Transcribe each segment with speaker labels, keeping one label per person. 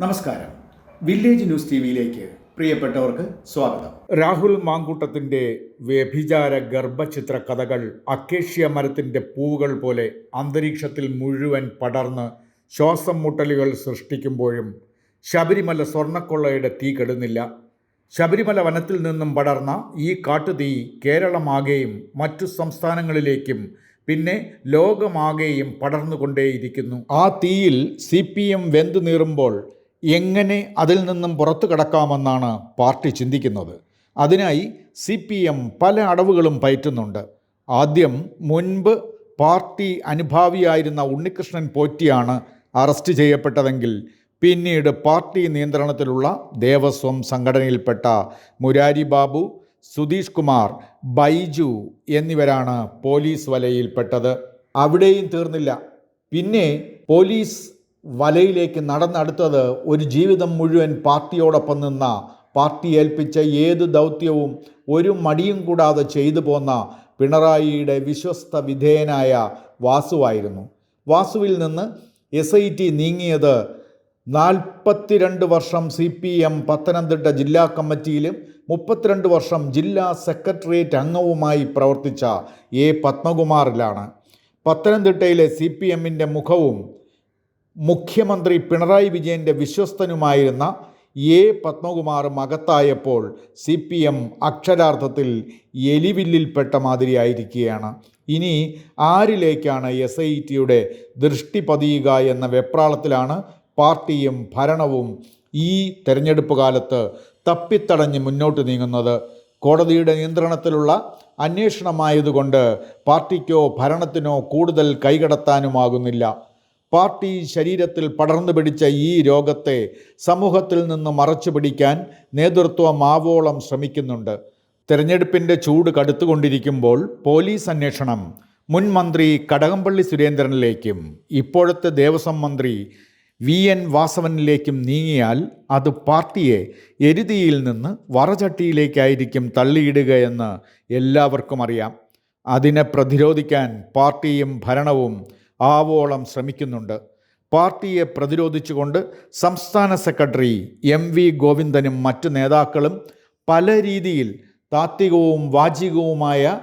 Speaker 1: നമസ്കാരം. Village news ടിവിയിലേക്ക് പ്രിയപ്പെട്ടവർക്ക് സ്വാഗതം. രാഹുൽ മാങ്കൂട്ടത്തിൻ്റെ വ്യഭിചാര ഗർഭചിത്ര കഥകൾ അക്കേഷ്യ മരത്തിൻ്റെ പൂവുകൾ പോലെ അന്തരീക്ഷത്തിൽ മുഴുവൻ പടർന്ന് ശ്വാസം മുട്ടലുകൾ സൃഷ്ടിക്കുമ്പോഴും ശബരിമല സ്വർണ്ണക്കൊള്ളയുടെ തീ കെടുന്നില്ല. ശബരിമല വനത്തിൽ നിന്നും പടർന്ന ഈ കാട്ടുതീ കേരളമാകെയും മറ്റു സംസ്ഥാനങ്ങളിലേക്കും പിന്നെ ലോകമാകെയും പടർന്നുകൊണ്ടേയിരിക്കുന്നു. ആ തീയിൽ CPM വെന്തു നീറുമ്പോൾ എങ്ങനെ അതിൽ നിന്നും പുറത്തു കടക്കാമെന്നാണ് പാർട്ടി ചിന്തിക്കുന്നത്. അതിനായി CPM പല അടവുകളും പയറ്റുന്നുണ്ട്. ആദ്യം മുൻപ് പാർട്ടി അനുഭാവിയായിരുന്ന ഉണ്ണികൃഷ്ണൻ പോറ്റിയാണ് അറസ്റ്റ് ചെയ്യപ്പെട്ടതെങ്കിൽ പിന്നീട് പാർട്ടി നിയന്ത്രണത്തിലുള്ള ദേവസ്വം സംഘടനയിൽപ്പെട്ട മുരാരി ബാബു, സുധീഷ് കുമാർ, ബൈജു എന്നിവരാണ് പോലീസ് വലയിൽപ്പെട്ടത്. അവിടെയും തീർന്നില്ല. പിന്നെ പോലീസ് വലയിലേക്ക് നടന്നെടുത്തത് ഒരു ജീവിതം മുഴുവൻ പാർട്ടിയോടൊപ്പം നിന്ന, പാർട്ടി ഏൽപ്പിച്ച ഏത് ദൗത്യവും ഒരു മടിയും കൂടാതെ ചെയ്തു പോന്ന പിണറായിയുടെ വിശ്വസ്ത വിധേയനായ വാസുവായിരുന്നു. വാസുവിൽ നിന്ന് SIT നീങ്ങിയത് 42 വർഷം CPM പത്തനംതിട്ട ജില്ലാ കമ്മിറ്റിയിലും 32 വർഷം ജില്ലാ സെക്രട്ടേറിയറ്റ് അംഗവുമായി പ്രവർത്തിച്ച A. പത്മകുമാറിലാണ്. പത്തനംതിട്ടയിലെ CPMൻ്റെ മുഖവും മുഖ്യമന്ത്രി പിണറായി വിജയൻ്റെ വിശ്വസ്തനുമായിരുന്ന A. പത്മകുമാർ അകത്തായപ്പോൾ CPM അക്ഷരാർത്ഥത്തിൽ എലിവില്ലിൽപ്പെട്ട മാതിരിയായിരിക്കുകയാണ്. ഇനി ആരിലേക്കാണ് SITയുടെ ദൃഷ്ടി പതിയുക എന്ന വെപ്രാളത്തിലാണ് പാർട്ടിയും ഭരണവും ഈ തെരഞ്ഞെടുപ്പ് കാലത്ത് തപ്പിത്തടഞ്ഞ് മുന്നോട്ട് നീങ്ങുന്നത്. കോടതിയുടെ നിയന്ത്രണത്തിലുള്ള അന്വേഷണമായതുകൊണ്ട് പാർട്ടിക്കോ ഭരണത്തിനോ കൂടുതൽ കൈകടത്താനുമാകുന്നില്ല. പാർട്ടി ശരീരത്തിൽ പടർന്നു പിടിച്ച ഈ രോഗത്തെ സമൂഹത്തിൽ നിന്ന് മറച്ചു പിടിക്കാൻ നേതൃത്വം ആവോളം ശ്രമിക്കുന്നുണ്ട്. തെരഞ്ഞെടുപ്പിൻ്റെ ചൂട് കടുത്തുകൊണ്ടിരിക്കുമ്പോൾ പോലീസ് അന്വേഷണം മുൻ മന്ത്രി കടകംപള്ളി സുരേന്ദ്രനിലേക്കും ഇപ്പോഴത്തെ ദേവസ്വം മന്ത്രി VN വാസവനിലേക്കും നീങ്ങിയാൽ അത് പാർട്ടിയെ എരുതിയിൽ നിന്ന് വറചട്ടിയിലേക്കായിരിക്കും തള്ളിയിടുകയെന്ന് എല്ലാവർക്കും അറിയാം. അതിനെ പ്രതിരോധിക്കാൻ പാർട്ടിയും ഭരണവും ആവോളം ശ്രമിക്കുന്നുണ്ട്. പാർട്ടിയെ പ്രതിരോധിച്ചുകൊണ്ട് സംസ്ഥാന സെക്രട്ടറി MV ഗോവിന്ദനും മറ്റു നേതാക്കളും പല രീതിയിൽ താത്വികവും വാചികവുമായ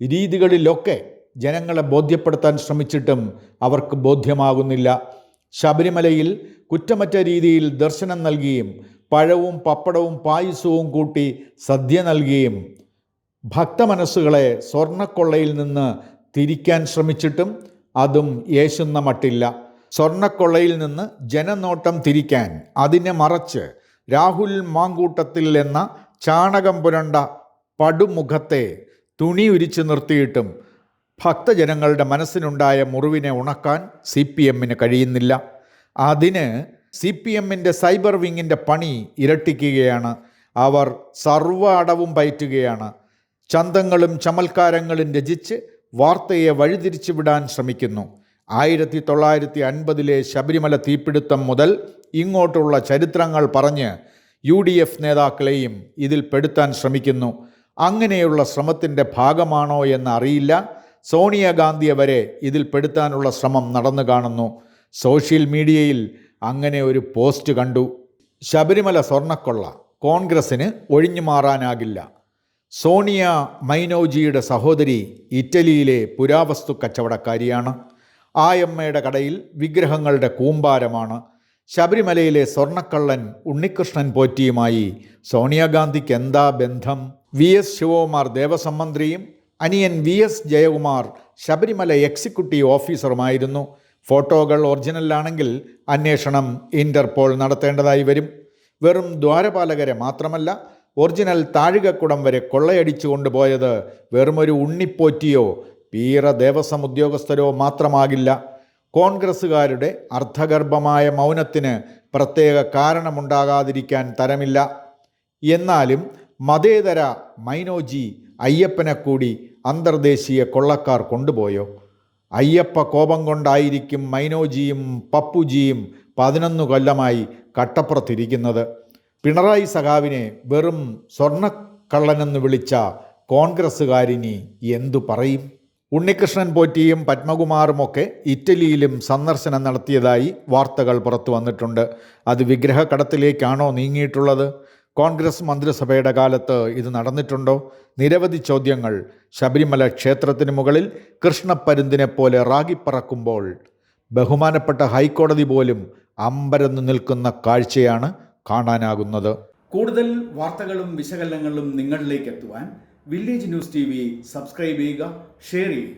Speaker 1: രീതികളിലൊക്കെ ജനങ്ങളെ ബോധ്യപ്പെടുത്താൻ ശ്രമിച്ചിട്ടും അവർക്ക് ബോധ്യമാകുന്നില്ല. ശബരിമലയിൽ കുറ്റമറ്റ രീതിയിൽ ദർശനം നൽകിയും പഴവും പപ്പടവും പായസവും കൂട്ടി സദ്യ നൽകിയും ഭക്തമനസ്സുകളെ സ്വർണ്ണക്കൊള്ളയിൽ നിന്ന് തിരിക്കാൻ ശ്രമിച്ചിട്ടും അതും യേശുന്ന മട്ടില്ല. സ്വർണ്ണക്കൊള്ളയിൽ നിന്ന് ജനനോട്ടം തിരിക്കാൻ അതിനെ മറച്ച് രാഹുൽ മാങ്കൂട്ടത്തിൽ എന്ന ചാണകം പുരണ്ട പടുമുഖത്തെ തുണി ഉരിച്ചു നിർത്തിയിട്ടും ഭക്തജനങ്ങളുടെ മനസ്സിനുണ്ടായ മുറിവിനെ ഉണക്കാൻ CPMന് കഴിയുന്നില്ല. അതിന് CPMൻ്റെ സൈബർ വിങ്ങിൻ്റെ പണി ഇരട്ടിക്കുകയാണ്. അവർ സർവ്വ അടവും പയറ്റുകയാണ്. ചന്തങ്ങളും ചമൽക്കാരങ്ങളും രചിച്ച് വാർത്തയെ വഴിതിരിച്ചു വിടാൻ ശ്രമിക്കുന്നു. 1950 ശബരിമല തീപിടുത്തം മുതൽ ഇങ്ങോട്ടുള്ള ചരിത്രങ്ങൾ പറഞ്ഞ് UDF നേതാക്കളെയും ഇതിൽ പെടുത്താൻ ശ്രമിക്കുന്നു. അങ്ങനെയുള്ള ശ്രമത്തിൻ്റെ ഭാഗമാണോ എന്ന് അറിയില്ല. സോണിയാഗാന്ധിയെ വരെ ഇതിൽ പെടുത്താനുള്ള ശ്രമം നടന്നു കാണുന്നു. സോഷ്യൽ മീഡിയയിൽ അങ്ങനെ ഒരു പോസ്റ്റ് കണ്ടു. ശബരിമല സ്വർണ്ണക്കൊള്ള കോൺഗ്രസ്സിന് ഒഴിഞ്ഞു മാറാനാകില്ല. സോണിയ മൈനോജിയുടെ സഹോദരി ഇറ്റലിയിലെ പുരാവസ്തു കച്ചവടക്കാരിയാണ്. ആയമ്മയുടെ കടയിൽ വിഗ്രഹങ്ങളുടെ കൂമ്പാരമാണ്. ശബരിമലയിലെ സ്വർണ്ണക്കള്ളൻ ഉണ്ണികൃഷ്ണൻ പോറ്റിയുമായി സോണിയാഗാന്ധിക്ക് എന്താ ബന്ധം? VS ശിവകുമാർ ദേവസ്വം മന്ത്രിയും അനിയൻ VS ജയകുമാർ ശബരിമല എക്സിക്യൂട്ടീവ് ഓഫീസറുമായിരുന്നു. ഫോട്ടോകൾ ഒറിജിനലാണെങ്കിൽ അന്വേഷണം ഇന്റർപോൾ നടത്തേണ്ടതായി വരും. വെറും ദ്വാരപാലകരെ മാത്രമല്ല, ഒറിജിനൽ താഴികക്കുടം വരെ കൊള്ളയടിച്ചു കൊണ്ടുപോയത് വെറുമൊരു ഉണ്ണിപ്പോറ്റിയോ പീറ ദേവസ്വം ഉദ്യോഗസ്ഥരോ മാത്രമാകില്ല. കോൺഗ്രസ്സുകാരുടെ അർത്ഥഗർഭമായ മൗനത്തിന് പ്രത്യേക കാരണമുണ്ടാകാതിരിക്കാൻ തരമില്ല. എന്നാലും മതേതര മൈനോജി അയ്യപ്പനെ കൂടി അന്തർദേശീയ കൊള്ളക്കാർ കൊണ്ടുപോയോ? അയ്യപ്പ കോപം കൊണ്ടായിരിക്കും മൈനോജിയും പപ്പുജിയും 11 കൊല്ലമായി കട്ടപ്പുറത്തിരിക്കുന്നത്. പിണറായി സഖാവിനെ വെറും സ്വർണ്ണക്കള്ളനെന്ന് വിളിച്ച കോൺഗ്രസ്സുകാരിനി എന്തു പറയും? ഉണ്ണികൃഷ്ണൻ പോറ്റിയും പത്മകുമാറുമൊക്കെ ഇറ്റലിയിലും സന്ദർശനം നടത്തിയതായി വാർത്തകൾ പുറത്തു വന്നിട്ടുണ്ട്. അത് വിഗ്രഹക്കടത്തിലേക്കാണോ നീങ്ങിയിട്ടുള്ളത്? കോൺഗ്രസ് മന്ത്രിസഭയുടെ കാലത്ത് ഇത് നടന്നിട്ടുണ്ടോ? നിരവധി ചോദ്യങ്ങൾ. ശബരിമല ക്ഷേത്രത്തിന് മുകളിൽ കൃഷ്ണപ്പരുന്തിനെ പോലെ റാഗിപ്പറക്കുമ്പോൾ ബഹുമാനപ്പെട്ട ഹൈക്കോടതി പോലും അമ്പരന്ന് നിൽക്കുന്ന കാഴ്ചയാണ് കാണാനാകുന്നത്.
Speaker 2: കൂടുതൽ വാർത്തകളും വിശകലനങ്ങളും നിങ്ങളിലേക്ക് എത്തുവാൻ വില്ലേജ് ന്യൂസ് TV സബ്സ്ക്രൈബ് ചെയ്യുക, ഷെയർ ചെയ്യുക.